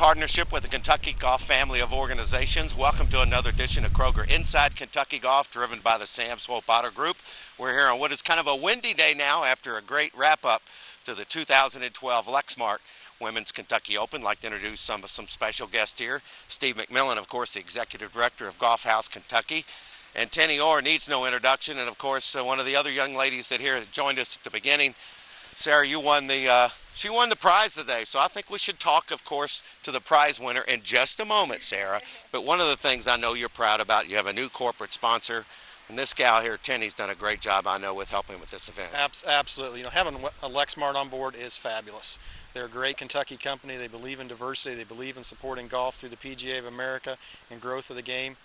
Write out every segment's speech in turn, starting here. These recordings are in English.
partnership with the Kentucky Golf family of organizations. Welcome to another edition of Kroger Inside Kentucky Golf, driven by the Sam Swope Auto Group. We're here on what is kind of a windy day now after a great wrap-up to the 2012 Lexmark Women's Kentucky Open. I'd like to introduce some special guests here. Steve McMillan, of course, the Executive Director of Golf House Kentucky. And Tenny Orr needs no introduction. And, of course, one of the other young ladies that joined us at the beginning. Sarah, you won she won the prize today, so I think we should talk, of course, to the prize winner in just a moment, Sarah. But one of the things I know you're proud about, you have a new corporate sponsor, and this gal here, Tenny's done a great job, I know, with helping with this event. Absolutely. Having a Lexmark on board is fabulous. They're a great Kentucky company. They believe in diversity. They believe in supporting golf through the PGA of America and growth of the game.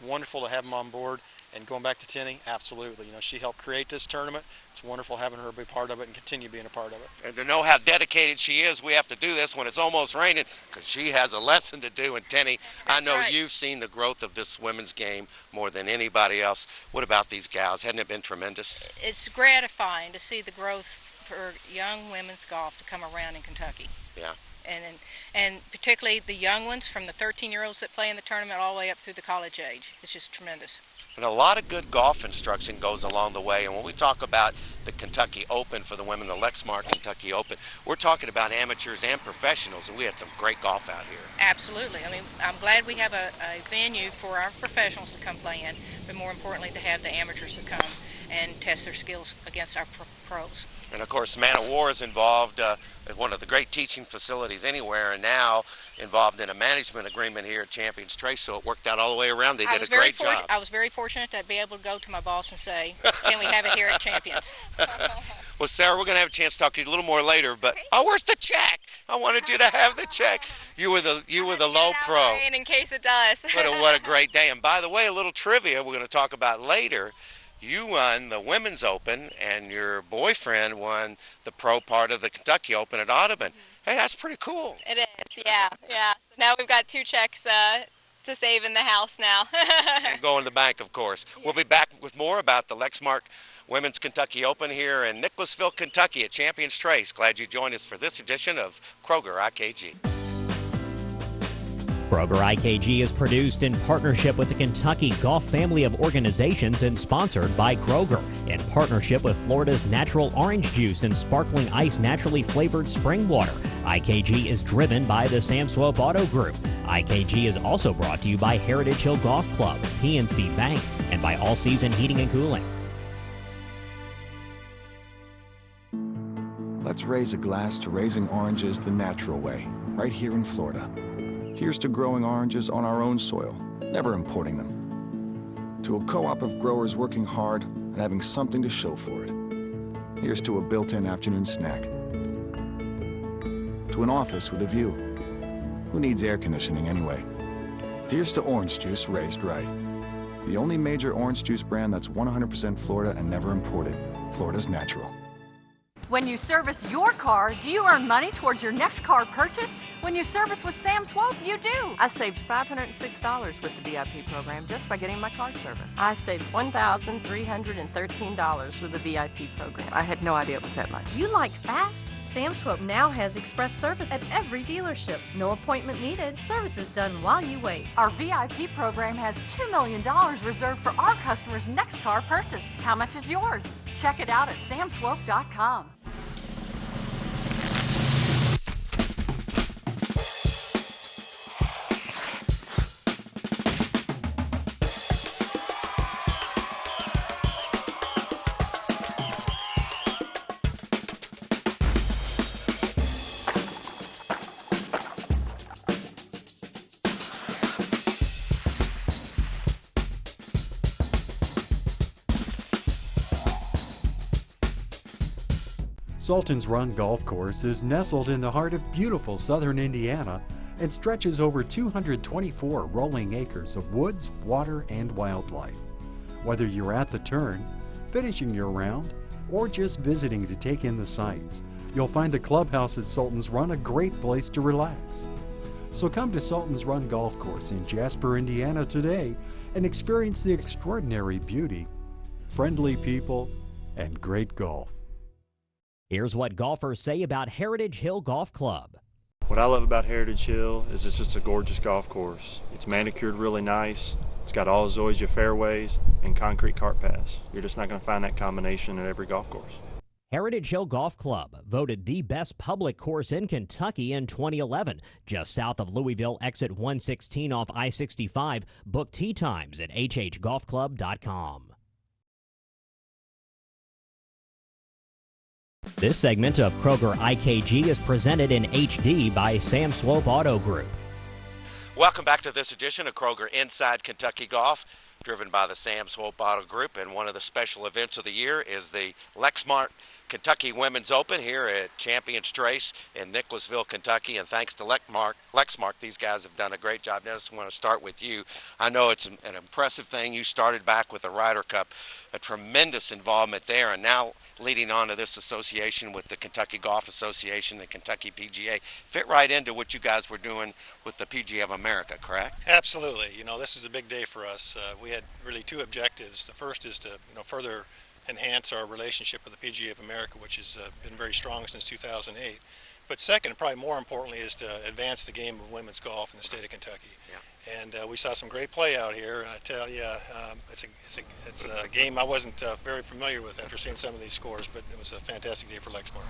Wonderful to have them on board. And going back to Tenny, absolutely. She helped create this tournament. It's wonderful having her be part of it and continue being a part of it. And to know how dedicated she is, we have to do this when it's almost raining because she has a lesson to do. And Tenny, I know You've seen the growth of this women's game more than anybody else. What about these gals? Hasn't it been tremendous? It's gratifying to see the growth for young women's golf to come around in Kentucky. Yeah. And particularly the young ones, from the 13-year-olds that play in the tournament all the way up through the college age. It's just tremendous. And a lot of good golf instruction goes along the way. And when we talk about the Kentucky Open for the women, the Lexmark Kentucky Open, we're talking about amateurs and professionals, and we had some great golf out here. Absolutely. I'm glad we have a venue for our professionals to come play in, but more importantly to have the amateurs to come and test their skills against our pros. And, of course, Man of War is involved at one of the great teaching facilities anywhere, and now involved in a management agreement here at Champions Trace, so it worked out all the way around. They did a great job. I was very fortunate to be able to go to my boss and say, can we have it here at Champions? Well, Sarah, we're going to have a chance to talk to you a little more later, but where's the check? I wanted you to have the check. You were the low pro. In case it does. What a great day. And by the way, a little trivia we're going to talk about later. You won the Women's Open, and your boyfriend won the pro part of the Kentucky Open at Audubon. Hey, that's pretty cool. It is, yeah. So now we've got 2 checks to save in the house now. And go in the bank, of course. Yeah. We'll be back with more about the Lexmark Women's Kentucky Open here in Nicholasville, Kentucky at Champions Trace. Glad you joined us for this edition of Kroger IKG. Kroger IKG is produced in partnership with the Kentucky Golf family of organizations and sponsored by Kroger, in partnership with Florida's natural orange juice and sparkling ice naturally flavored spring water. IKG is driven by the Sam Swope Auto Group. IKG is also brought to you by Heritage Hill Golf Club, PNC Bank, and by All Season Heating and Cooling. Let's raise a glass to raising oranges the natural way, right here in Florida. Here's to growing oranges on our own soil, never importing them. To a co-op of growers working hard and having something to show for it. Here's to a built-in afternoon snack. To an office with a view. Who needs air conditioning anyway? Here's to orange juice raised right. The only major orange juice brand that's 100% Florida and never imported. Florida's natural. When you service your car, do you earn money towards your next car purchase? When you service with Sam Swope, you do. I saved $506 with the VIP program just by getting my car serviced. I saved $1,313 with the VIP program. I had no idea it was that much. You like fast? Sam Swope now has express service at every dealership. No appointment needed. Service is done while you wait. Our VIP program has $2 million reserved for our customers' next car purchase. How much is yours? Check it out at samswope.com. Sultan's Run Golf Course is nestled in the heart of beautiful southern Indiana and stretches over 224 rolling acres of woods, water, and wildlife. Whether you're at the turn, finishing your round, or just visiting to take in the sights, you'll find the clubhouse at Sultan's Run a great place to relax. So come to Sultan's Run Golf Course in Jasper, Indiana today and experience the extraordinary beauty, friendly people, and great golf. Here's what golfers say about Heritage Hill Golf Club. What I love about Heritage Hill is it's just a gorgeous golf course. It's manicured really nice. It's got all Zoysia fairways and concrete cart paths. You're just not going to find that combination at every golf course. Heritage Hill Golf Club, voted the best public course in Kentucky in 2011. Just south of Louisville, exit 116 off I-65. Book tee times at hhgolfclub.com. This segment of Kroger IKG is presented in HD by Sam Swope Auto Group. Welcome back to this edition of Kroger Inside Kentucky Golf, driven by the Sam Swope Auto Group. And one of the special events of the year is the Lexmark Kentucky Women's Open here at Champions Trace in Nicholasville, Kentucky. And thanks to Lexmark, these guys have done a great job. Now, I just want to start with you. I know it's an impressive thing. You started back with the Ryder Cup, a tremendous involvement there, and now leading on to this association with the Kentucky Golf Association, the Kentucky PGA, fit right into what you guys were doing with the PGA of America, correct? Absolutely. You know, this is a big day for us. We had really two objectives. The first is to further enhance our relationship with the PGA of America, which has been very strong since 2008. But second, and probably more importantly, is to advance the game of women's golf in the state of Kentucky. Yeah. And we saw some great play out here. I tell you, it's a game I wasn't very familiar with after seeing some of these scores, but it was a fantastic day for Lexmark.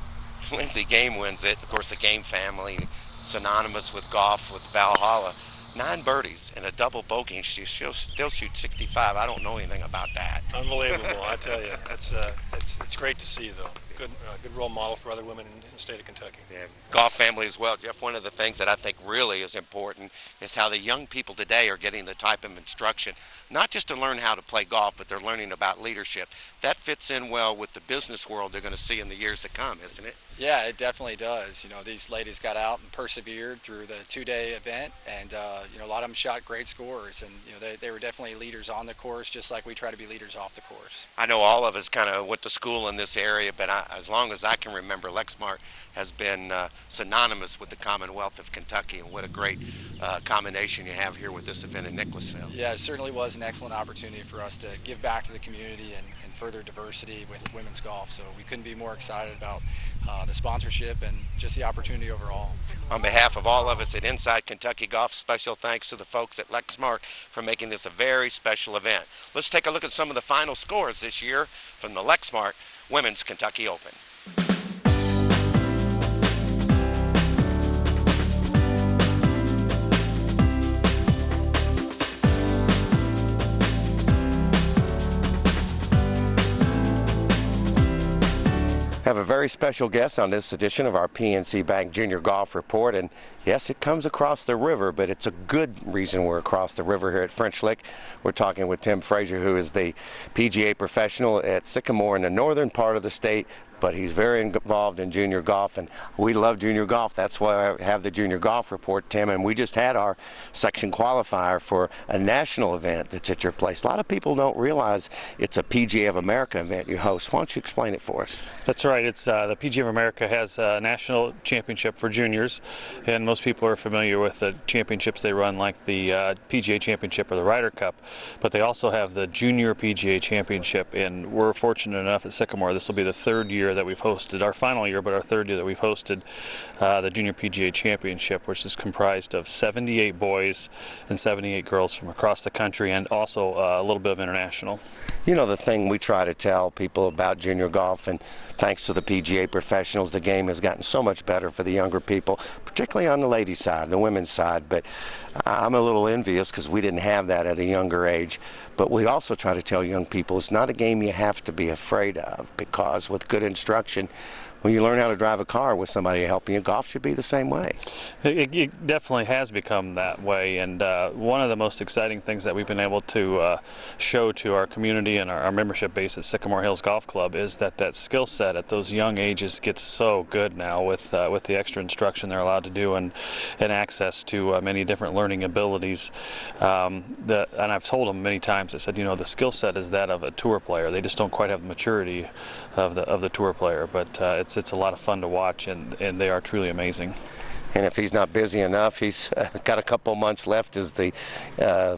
Lindsay Game wins it. Of course, the Game family, synonymous with golf, with Valhalla. 9 birdies and a double bogey, and she still shoots 65. I don't know anything about that. Unbelievable, I tell you. It's great to see, though. Good role model for other women in the state of Kentucky. Yeah. Golf family as well. Jeff, one of the things that I think really is important is how the young people today are getting the type of instruction, not just to learn how to play golf, but they're learning about leadership. That fits in well with the business world they're going to see in the years to come, isn't it? Yeah, it definitely does. You know, these ladies got out and persevered through the 2-day event, and a lot of them shot great scores, and they were definitely leaders on the course, just like we try to be leaders off the course. I know all of us kind of went to school in this area, but as long as I can remember, Lexmark has been synonymous with the Commonwealth of Kentucky, and what a great combination you have here with this event in Nicholasville. Yeah, it certainly was an excellent opportunity for us to give back to the community and further diversity with women's golf, so we couldn't be more excited about the sponsorship and just the opportunity overall. On behalf of all of us at Inside Kentucky Golf, special thanks to the folks at Lexmark for making this a very special event. Let's take a look at some of the final scores this year from the Lexmark Women's Kentucky Open. Have a very special guest on this edition of our PNC Bank Junior Golf Report, and yes, it comes across the river, but it's a good reason we're across the river here at French Lick. We're talking with Tim Frazier, who is the PGA professional at Sycamore in the northern part of the state, but he's very involved in junior golf, and we love junior golf. That's why I have the Junior Golf Report, Tim, and we just had our section qualifier for a national event that's at your place. A lot of people don't realize it's a PGA of America event you host. Why don't you explain it for us? That's right. It's the PGA of America has a national championship for juniors, and most people are familiar with the championships they run, like the PGA Championship or the Ryder Cup, but they also have the Junior PGA Championship, and we're fortunate enough at Sycamore, this will be the third year that we've hosted, our final year, but our third year that we've hosted the Junior PGA Championship, which is comprised of 78 boys and 78 girls from across the country, and also a little bit of international. You know, the thing we try to tell people about junior golf, and thanks to the PGA professionals, the game has gotten so much better for the younger people, particularly on the ladies' side, the women's side. But I'm a little envious because we didn't have that at a younger age. But we also try to tell young people it's not a game you have to be afraid of, because with good instruction, when you learn how to drive a car with somebody helping you, golf should be the same way. It definitely has become that way, and one of the most exciting things that we've been able to show to our community and our membership base at Sycamore Hills Golf Club is that skill set at those young ages gets so good now with the extra instruction they're allowed to do and access to many different learning abilities. And I've told them many times, I said, the skill set is that of a tour player. They just don't quite have the maturity of the tour player, but it's a lot of fun to watch, and they are truly amazing. And if he's not busy enough, he's got a couple months left as the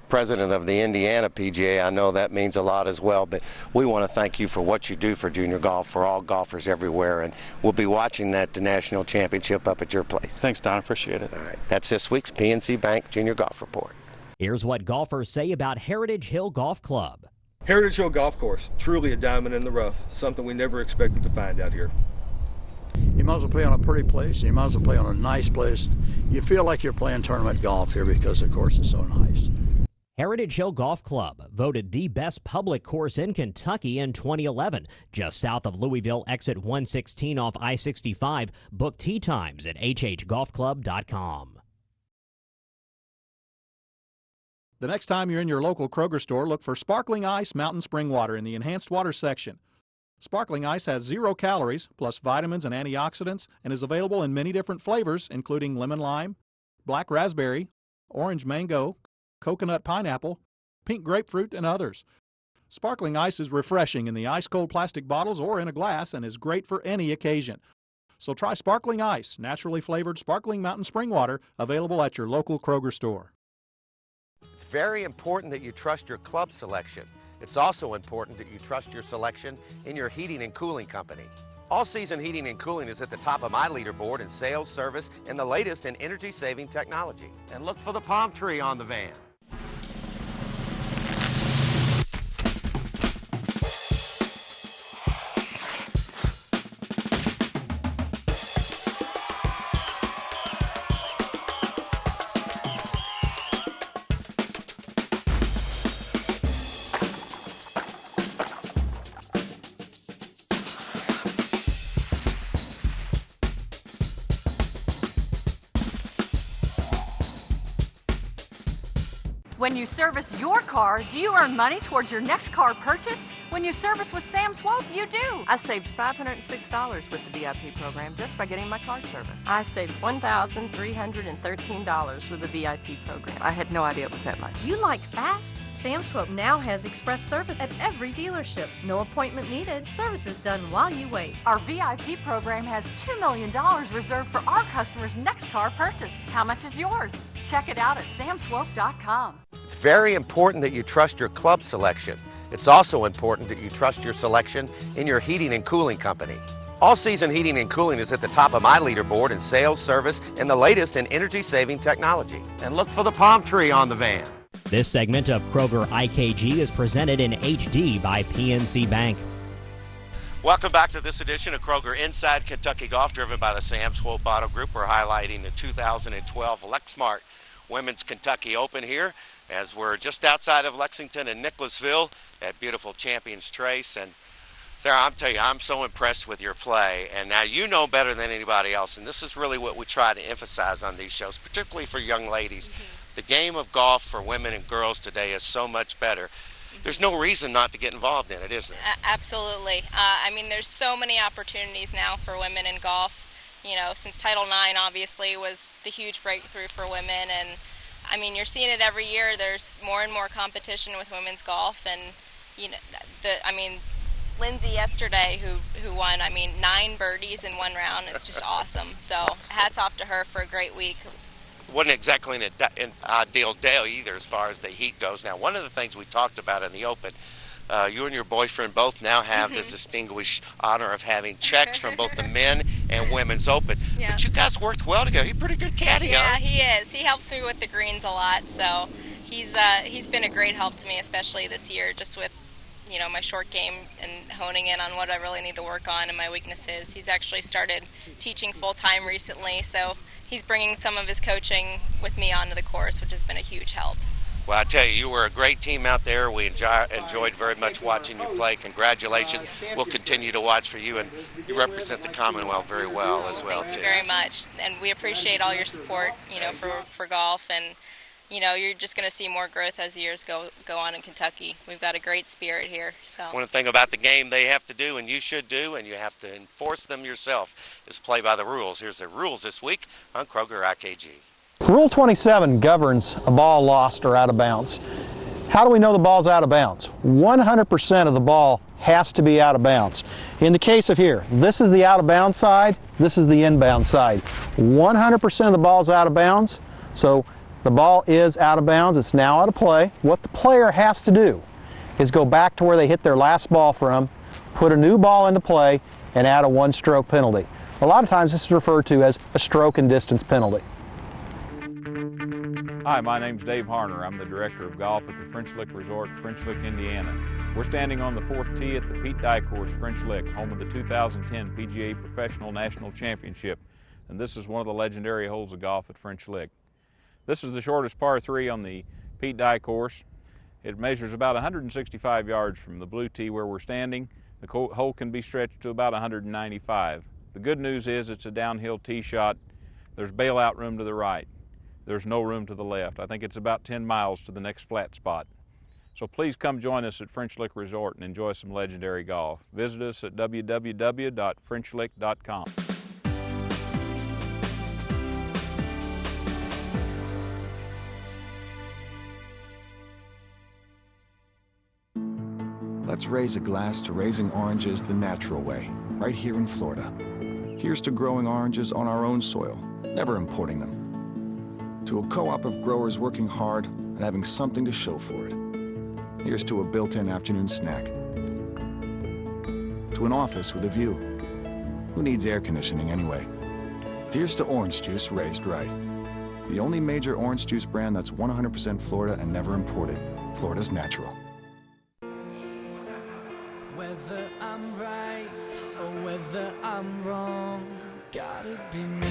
president of the Indiana PGA. I know that means a lot as well, but we want to thank you for what you do for junior golf, for all golfers everywhere, and we'll be watching that national championship up at your place. Thanks, Don. Appreciate it. All right. That's this week's PNC Bank Junior Golf Report. Here's what golfers say about Heritage Hill Golf Club. Heritage Hill Golf Course, truly a diamond in the rough, something we never expected to find out here. You might as well play on a pretty place. You might as well play on a nice place. You feel like you're playing tournament golf here because the course is so nice. Heritage Hill Golf Club, voted the best public course in Kentucky in 2011. Just south of Louisville, exit 116 off I-65. Book tee times at hhgolfclub.com. The next time you're in your local Kroger store, look for Sparkling Ice Mountain Spring Water in the enhanced water section. Sparkling Ice has 0 calories, plus vitamins and antioxidants, and is available in many different flavors, including lemon lime, black raspberry, orange mango, coconut pineapple, pink grapefruit, and others. Sparkling Ice is refreshing in the ice-cold plastic bottles or in a glass and is great for any occasion. So try Sparkling Ice, naturally flavored sparkling mountain spring water, available at your local Kroger store. It's very important that you trust your club selection. It's also important that you trust your selection in your heating and cooling company. All Season Heating and Cooling is at the top of my leaderboard in sales, service, and the latest in energy-saving technology. And look for the palm tree on the van. When you service your car, do you earn money towards your next car purchase? When you service with Sam Swope, you do. I saved $506 with the VIP program just by getting my car serviced. I saved $1,313 with the VIP program. I had no idea it was that much. You like fast? Sam Swope now has express service at every dealership. No appointment needed. Service is done while you wait. Our VIP program has $2 million reserved for our customers' next car purchase. How much is yours? Check it out at samswope.com. It's very important that you trust your club selection. It's also important that you trust your selection in your heating and cooling company. All Season Heating and Cooling is at the top of my leaderboard in sales, service, and the latest in energy-saving technology. And look for the palm tree on the van. This segment of Kroger IKG is presented in HD by PNC Bank. Welcome back to this edition of Kroger Inside Kentucky Golf, driven by the Sam Swope Auto Group. We're highlighting the 2012 Lexmark Women's Kentucky Open here, as we're just outside of Lexington and Nicholasville at beautiful Champions Trace. And Sarah, I'm telling you, I'm so impressed with your play. And now you know better than anybody else, and this is really what we try to emphasize on these shows, particularly for young ladies. The game of golf for women and girls today is so much better. There's no reason not to get involved in it, is there? Absolutely. I mean, there's so many opportunities now for women in golf. You know, since Title IX obviously was the huge breakthrough for women, and I mean, you're seeing it every year. There's more and more competition with women's golf, and you know, Lindsay yesterday, who won, I mean, 9 birdies in one round. It's just awesome. So hats off to her for a great week. Wasn't exactly an ideal day either as far as the heat goes. Now, one of the things we talked about in the Open, you and your boyfriend both now have the distinguished honor of having checks from both the men and women's Open. Yeah. But you guys worked well together. You're a pretty good caddy, Yeah, huh? he is. He helps me with the greens a lot, so he's been a great help to me, especially this year, just with, you know, my short game and honing in on what I really need to work on and my weaknesses. He's actually started teaching full-time recently, so he's bringing some of his coaching with me onto the course, which has been a huge help. Well, I tell you, you were a great team out there. We enjoyed very much watching you play. Congratulations. We'll continue to watch for you, and you represent the Commonwealth very well as well, too. Very much, and we appreciate all your support, you know, for golf, and you know, you're just going to see more growth as the years go on in Kentucky. We've got a great spirit here. So one thing about the game they have to do, and you should do, and you have to enforce them yourself, is play by the rules. Here's the rules this week on Kroger IKG. Rule 27 governs a ball lost or out of bounds. How do we know the ball's out of bounds? 100% of the ball has to be out of bounds. In the case of here, this is the out of bounds side, this is the inbound side. 100% of the ball is out of bounds, so the ball is out of bounds. It's now out of play. What the player has to do is go back to where they hit their last ball from, put a new ball into play, and add a one-stroke penalty. A lot of times this is referred to as a stroke and distance penalty. Hi, my name's Dave Harner. I'm the Director of Golf at the French Lick Resort, French Lick, Indiana. We're standing on the 4th tee at the Pete Dye Course, French Lick, home of the 2010 PGA Professional National Championship, and this is one of the legendary holes of golf at French Lick. This is the shortest par 3 on the Pete Dye Course. It measures about 165 yards from the blue tee where we're standing. The hole can be stretched to about 195. The good news is it's a downhill tee shot. There's bailout room to the right. There's no room to the left. I think it's about 10 miles to the next flat spot. So please come join us at French Lick Resort and enjoy some legendary golf. Visit us at www.frenchlick.com. Let's raise a glass to raising oranges the natural way, right here in Florida. Here's to growing oranges on our own soil, never importing them. To a co-op of growers working hard and having something to show for it. Here's to a built-in afternoon snack. To an office with a view. Who needs air conditioning anyway? Here's to orange juice raised right. The only major orange juice brand that's 100% Florida and never imported. Florida's natural. Whether I'm right or whether I'm wrong, gotta be me.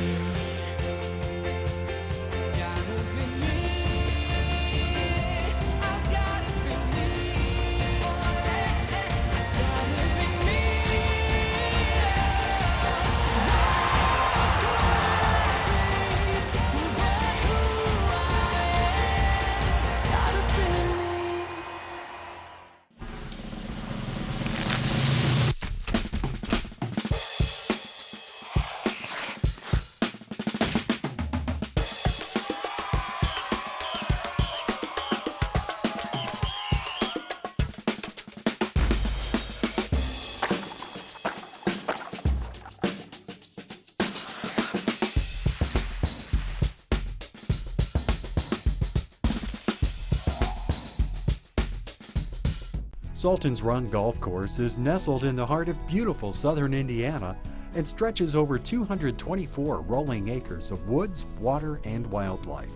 Sultan's Run Golf Course is nestled in the heart of beautiful southern Indiana and stretches over 224 rolling acres of woods, water, and wildlife.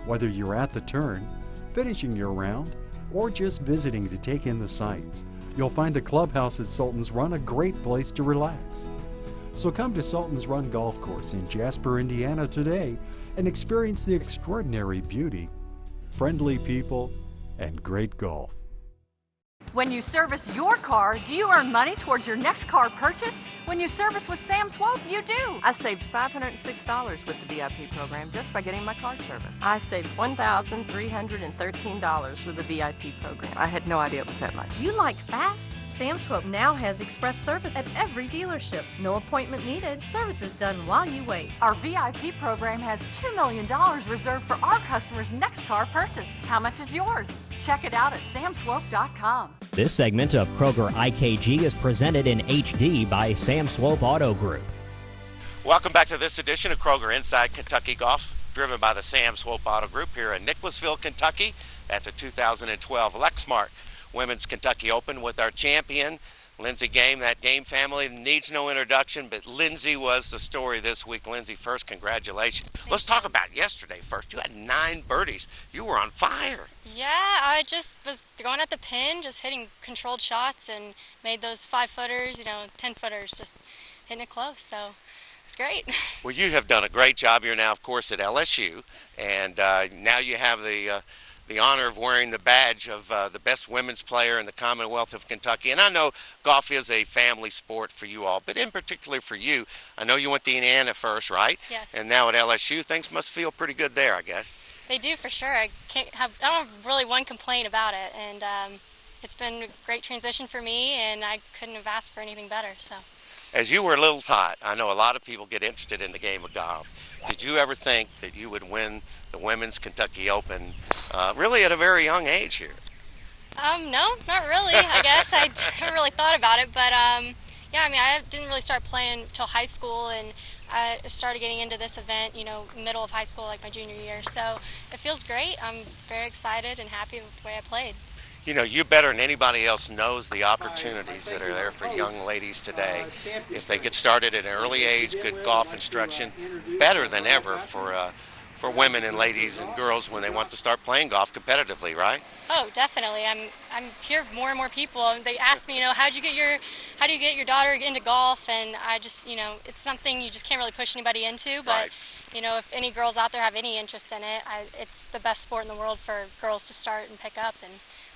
Whether you're at the turn, finishing your round, or just visiting to take in the sights, you'll find the clubhouse at Sultan's Run a great place to relax. So come to Sultan's Run Golf Course in Jasper, Indiana today and experience the extraordinary beauty, friendly people, and great golf. When you service your car, do you earn money towards your next car purchase? When you service with Sam Swope, you do. I saved $506 with the VIP program just by getting my car serviced. I saved $1,313 with the VIP program. I had no idea it was that much. You like fast? Sam Swope now has express service at every dealership. No appointment needed. Service is done while you wait. Our VIP program has $2 million reserved for our customers' next car purchase. How much is yours? Check it out at samswope.com. This segment of Kroger IKG is presented in HD by Sam Swope Auto Group. Welcome back to this edition of Kroger Inside Kentucky Golf, driven by the Sam Swope Auto Group here in Nicholasville, Kentucky at the 2012 Lexmark Women's Kentucky Open with our champion, Lindsay Game. That Game family needs no introduction, but Lindsay was the story this week. Lindsay, first, congratulations. Let's talk about yesterday first. You had 9 birdies. You were on fire. Yeah, I just was going at the pin, just hitting controlled shots and made those 5-footers, 10-footers, just hitting it close. So it's great. Well, you have done a great job. You're now, of course, at LSU, and now you have the honor of wearing the badge of the best women's player in the Commonwealth of Kentucky. And I know golf is a family sport for you all, but in particular for you, I know you went to Indiana first, right? Yes. And now at LSU, things must feel pretty good there, I guess. They do, for sure. I don't have really one complaint about it, and it's been a great transition for me, and I couldn't have asked for anything better. So, as you were a little tot, I know a lot of people get interested in the game of golf. Did you ever think that you would win the Women's Kentucky Open really at a very young age here? No, not really. I guess I haven't really thought about it, but yeah, I mean, I didn't really start playing till high school, and I started getting into this event, middle of high school, like my junior year. So it feels great. I'm very excited and happy with the way I played. You better than anybody else knows the opportunities that are there for young ladies today. If they get started at an early age, good golf instruction, better than ever for women and ladies and girls when they want to start playing golf competitively, right? Oh, definitely. I'm hearing more and more people. They ask me, how do you get your daughter into golf? And I just, it's something you just can't really push anybody into. But right. If any girls out there have any interest in it, it's the best sport in the world for girls to start and pick up and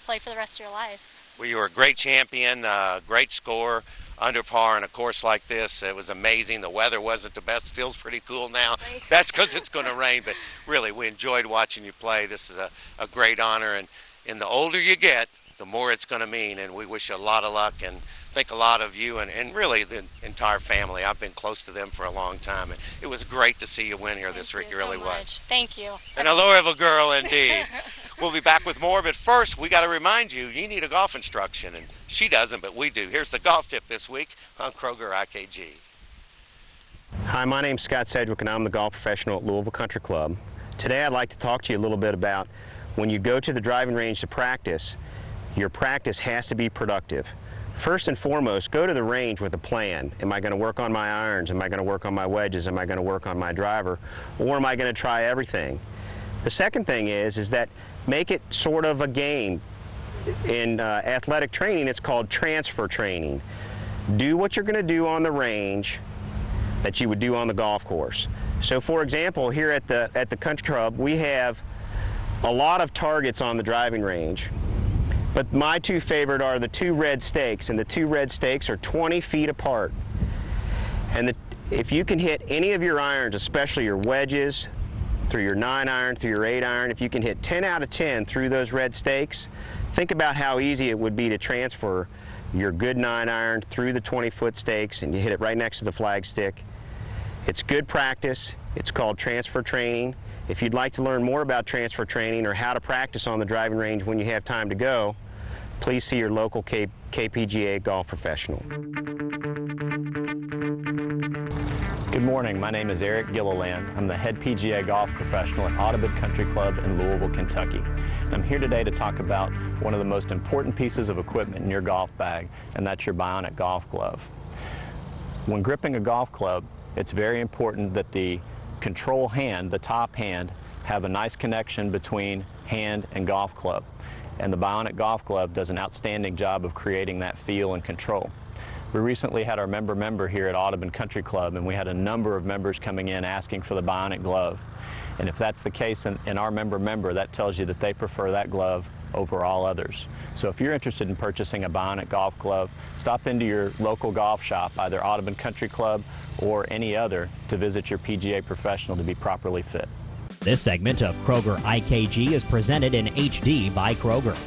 play for the rest of your life. Well, you were a great champion, great score, under par in a course like this. It was amazing. The weather wasn't the best. Feels pretty cool now. That's because it's going to rain, but really, we enjoyed watching you play. This is a great honor, and the older you get, the more it's going to mean, and we wish you a lot of luck and think a lot of you and really the entire family. I've been close to them for a long time, and it was great to see you win here this week. It really was. Thank you. And a Louisville girl indeed. We'll be back with more, but first we got to remind you need a golf instruction, and she doesn't, but we do. Here's the golf tip this week on Kroger IKG. Hi, my name's Scott Sedgwick, and I'm the golf professional at Louisville Country Club. Today I'd like to talk to you a little bit about when you go to the driving range to practice, your practice has to be productive. First and foremost, go to the range with a plan. Am I going to work on my irons? Am I going to work on my wedges? Am I going to work on my driver? Or am I going to try everything? The second thing is that make it sort of a game. In athletic training, it's called transfer training. Do what you're going to do on the range that you would do on the golf course. So, for example, here at the Country Club, we have a lot of targets on the driving range. But my two favorite are the two red stakes, and the two red stakes are 20 feet apart. And if you can hit any of your irons, especially your wedges, through your 9-iron, through your 8-iron, if you can hit 10 out of 10 through those red stakes, think about how easy it would be to transfer your good 9-iron through the 20-foot stakes, and you hit it right next to the flagstick. It's good practice. It's called transfer training. If you'd like to learn more about transfer training or how to practice on the driving range when you have time to go, please see your local KPGA golf professional. Good morning. My name is Eric Gilliland. I'm the head PGA golf professional at Audubon Country Club in Louisville, Kentucky. I'm here today to talk about one of the most important pieces of equipment in your golf bag, and that's your Bionic golf glove. When gripping a golf club, it's very important that the control hand, the top hand, have a nice connection between hand and golf club. And the Bionic golf glove does an outstanding job of creating that feel and control. We recently had our member here at Audubon Country Club, and we had a number of members coming in asking for the Bionic glove. And if that's the case in our member, that tells you that they prefer that glove over all others. So if you're interested in purchasing a Bionic golf glove, stop into your local golf shop, either Audubon Country Club or any other, to visit your PGA professional to be properly fit. This segment of Kroger IKG is presented in HD by Kroger.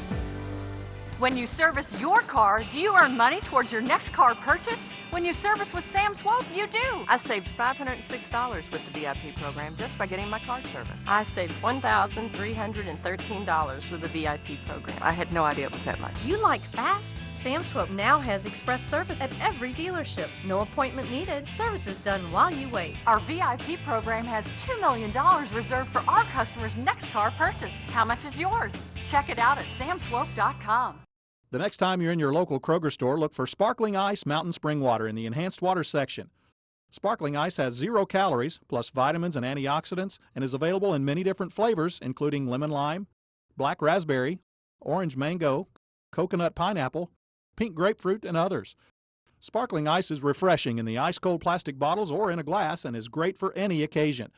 When you service your car, do you earn money towards your next car purchase? When you service with Sam Swope, you do. I saved $506 with the VIP program just by getting my car serviced. I saved $1,313 with the VIP program. I had no idea it was that much. You like fast? Sam Swope now has express service at every dealership. No appointment needed. Service is done while you wait. Our VIP program has $2 million reserved for our customers' next car purchase. How much is yours? Check it out at samswope.com. The next time you're in your local Kroger store, look for Sparkling Ice Mountain Spring Water in the enhanced water section. Sparkling Ice has 0 calories, plus vitamins and antioxidants, and is available in many different flavors, including lemon lime, black raspberry, orange mango, coconut pineapple, pink grapefruit, and others. Sparkling Ice is refreshing in the ice-cold plastic bottles or in a glass and is great for any occasion.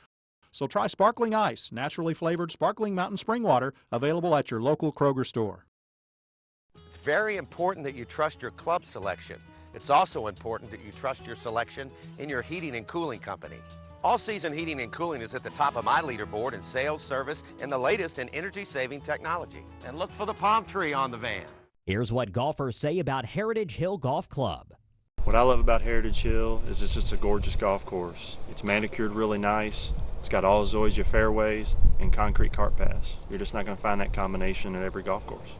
So try Sparkling Ice, naturally flavored sparkling mountain spring water, available at your local Kroger store. It's very important that you trust your club selection. It's also important that you trust your selection in your heating and cooling company. All Season Heating and Cooling is at the top of my leaderboard in sales, service, and the latest in energy-saving technology. And look for the palm tree on the van. Here's what golfers say about Heritage Hill Golf Club. What I love about Heritage Hill is it's just a gorgeous golf course. It's manicured really nice. It's got all Zoysia fairways and concrete cart paths. You're just not going to find that combination at every golf course.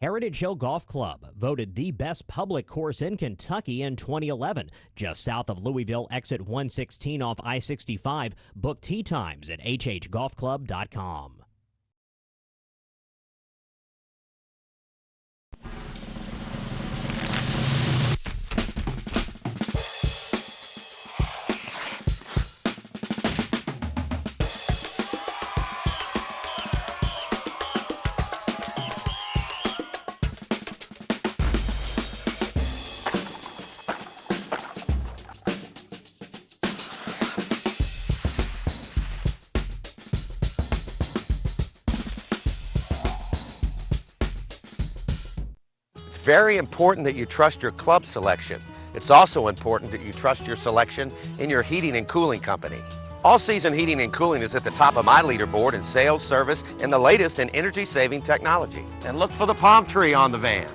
Heritage Hill Golf Club, voted the best public course in Kentucky in 2011, just south of Louisville, exit 116 off I-65. Book tee times at hhgolfclub.com. Very important that you trust your club selection. It's also important that you trust your selection in your heating and cooling company. All Season Heating and Cooling is at the top of my leaderboard in sales, service, and the latest in energy-saving technology. And look for the palm tree on the van.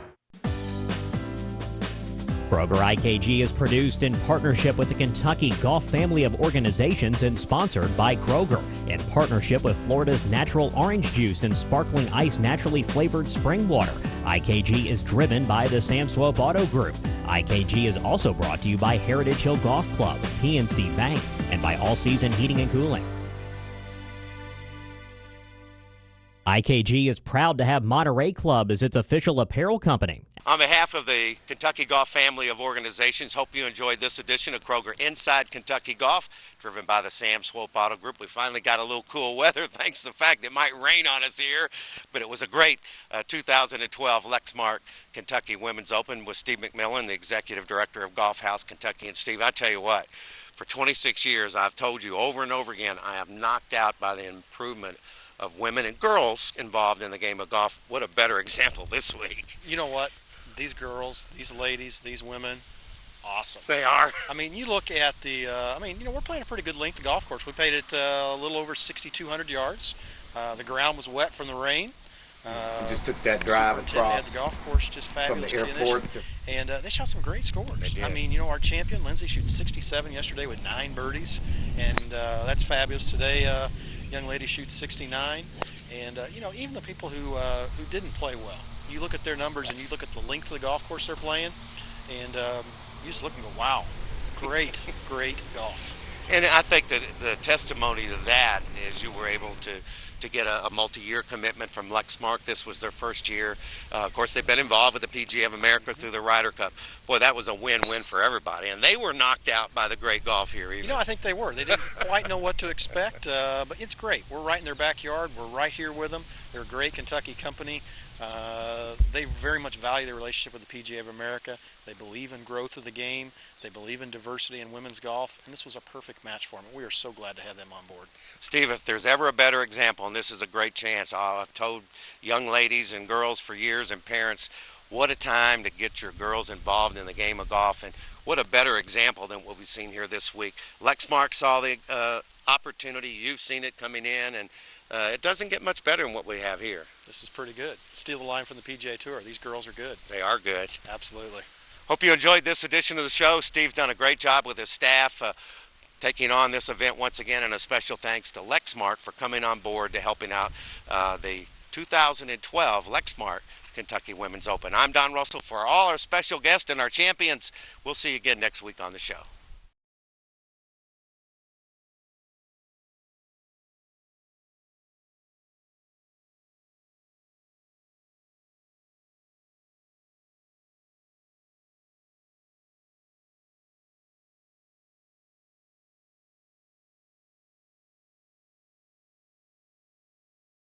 Kroger IKG is produced in partnership with the Kentucky Golf family of organizations and sponsored by Kroger, in partnership with Florida's Natural Orange Juice and Sparkling Ice naturally flavored spring water. IKG is driven by the Sam Swope Auto Group. IKG is also brought to you by Heritage Hill Golf Club, PNC Bank, and by All Season Heating and Cooling. IKG is proud to have Monterey Club as its official apparel company. On behalf of the Kentucky Golf family of organizations, hope you enjoyed this edition of Kroger Inside Kentucky Golf, driven by the Sam Swope Auto Group. We finally got a little cool weather, thanks to the fact it might rain on us here, but it was a great 2012 Lexmark Kentucky Women's Open with Steve McMillan, the Executive Director of Golf House Kentucky. And Steve, I tell you what, for 26 years, I've told you over and over again, I am knocked out by the improvement of women and girls involved in the game of golf. What a better example this week. You know what? These girls, these ladies, these women, awesome. They are. I mean, you look at the, we're playing a pretty good length of golf course. We played it a little over 6,200 yards. The ground was wet from the rain. Just took that drive across. Had the golf course just fabulous from the airport. And they shot some great scores. I mean, our champion, Lindsay, shoots 67 yesterday with 9 birdies. And that's fabulous. Today, young lady shoots 69. And, even the people who didn't play well, you look at their numbers and you look at the length of the golf course they're playing, and you just look and go, wow, great, great golf. And I think that the testimony to that is you were able to get a multi-year commitment from Lexmark. This was their first year. Of course, they've been involved with the PGA of America through the Ryder Cup. Boy, that was a win-win for everybody. And they were knocked out by the great golf here even. I think they were. They didn't quite know what to expect, but it's great. We're right in their backyard. We're right here with them. They're a great Kentucky company. They very much value their relationship with the PGA of America. They believe in growth of the game. They believe in diversity in women's golf, and this was a perfect match for them. We are so glad to have them on board. Steve, if there's ever a better example, and this is a great chance, I've told young ladies and girls for years and parents, what a time to get your girls involved in the game of golf, and what a better example than what we've seen here this week. Lexmark saw the opportunity. You've seen it coming in, and it doesn't get much better than what we have here. This is pretty good. Steal the line from the PGA Tour. These girls are good. They are good. Absolutely. Hope you enjoyed this edition of the show. Steve's done a great job with his staff taking on this event once again, and a special thanks to Lexmark for coming on board to helping out the 2012 Lexmark Kentucky Women's Open. I'm Don Russell for all our special guests and our champions. We'll see you again next week on the show.